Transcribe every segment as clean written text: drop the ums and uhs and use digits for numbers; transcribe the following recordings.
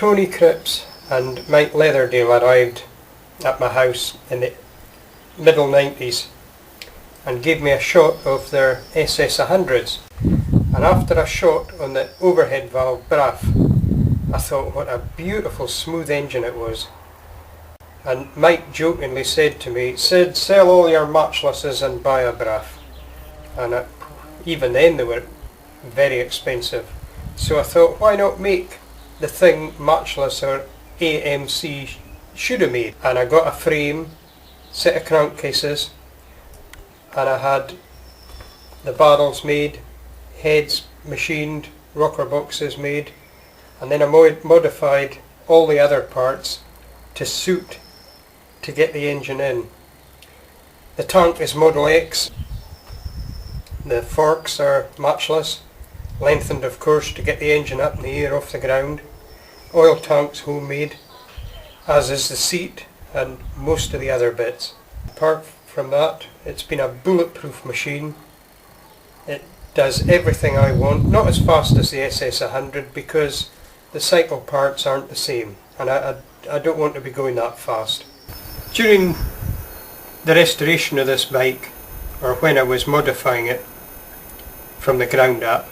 Tony Cripps and Mike Leatherdale arrived at my house in the middle 90s and gave me a shot of their SS100s, and after a shot on the overhead valve braff, I thought what a beautiful smooth engine it was. And Mike jokingly said to me, "Sid, sell all your matchlesses and buy a braff." And even then they were very expensive, so I thought, why not make the thing matchless or AMC should have made. And I got a frame, set of crankcases, and I had the barrels made, heads machined, rocker boxes made, and then I modified all the other parts to suit to get the engine in. The tank is Model X, the forks are matchless, lengthened of course to get the engine up in the air off the ground. Oil tank's homemade, as is the seat and most of the other bits. Apart from that, it's been a bulletproof machine. It does everything I want, not as fast as the SS100 because the cycle parts aren't the same, and I don't want to be going that fast. During the restoration of this bike, or when I was modifying it from the ground up,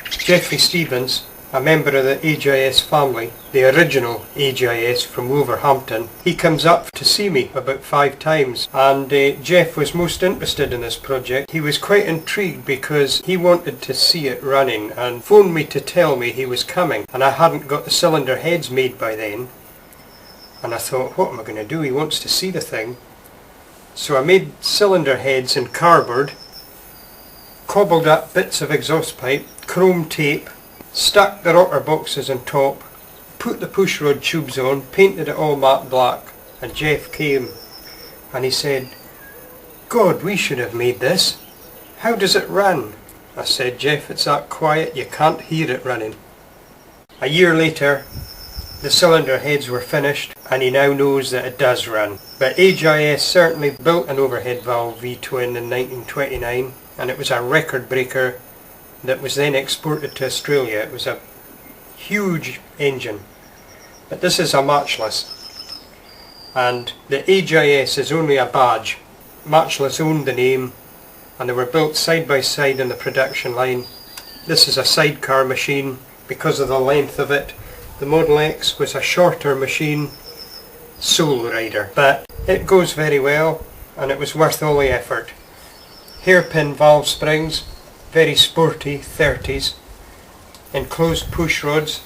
Jeffrey Stevens, a member of the AJS family, the original AJS from Wolverhampton, he comes up to see me about 5 times, and Jeff was most interested in this project. He was quite intrigued because he wanted to see it running and phoned me to tell me he was coming, and I hadn't got the cylinder heads made by then. And I thought, what am I going to do? He wants to see the thing. So I made cylinder heads in cardboard, cobbled up bits of exhaust pipe, chrome tape, stuck the rocker boxes on top, put the pushrod tubes on, painted it all matte black, and Jeff came and he said, "God, we should have made this. How does it run?" I said, "Jeff, it's that quiet you can't hear it running." A year later, the cylinder heads were finished and he now knows that it does run. But AJS certainly built an overhead valve V-twin in 1929, and it was a record breaker that was then exported to Australia. It was a huge engine. But this is a matchless. And the AJS is only a badge. Matchless owned the name and they were built side by side on the production line. This is a sidecar machine because of the length of it. The Model X was a shorter machine, sole rider. But it goes very well and it was worth all the effort. Hairpin valve springs, very sporty 30s, enclosed push rods,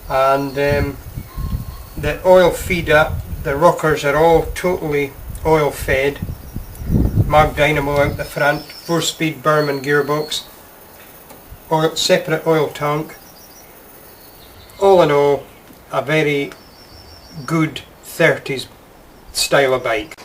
and the oil feed up, the rockers are all totally oil fed, mag dynamo out the front, 4-speed Berman gearbox, separate oil tank. All in all, a very good 30s style of bike.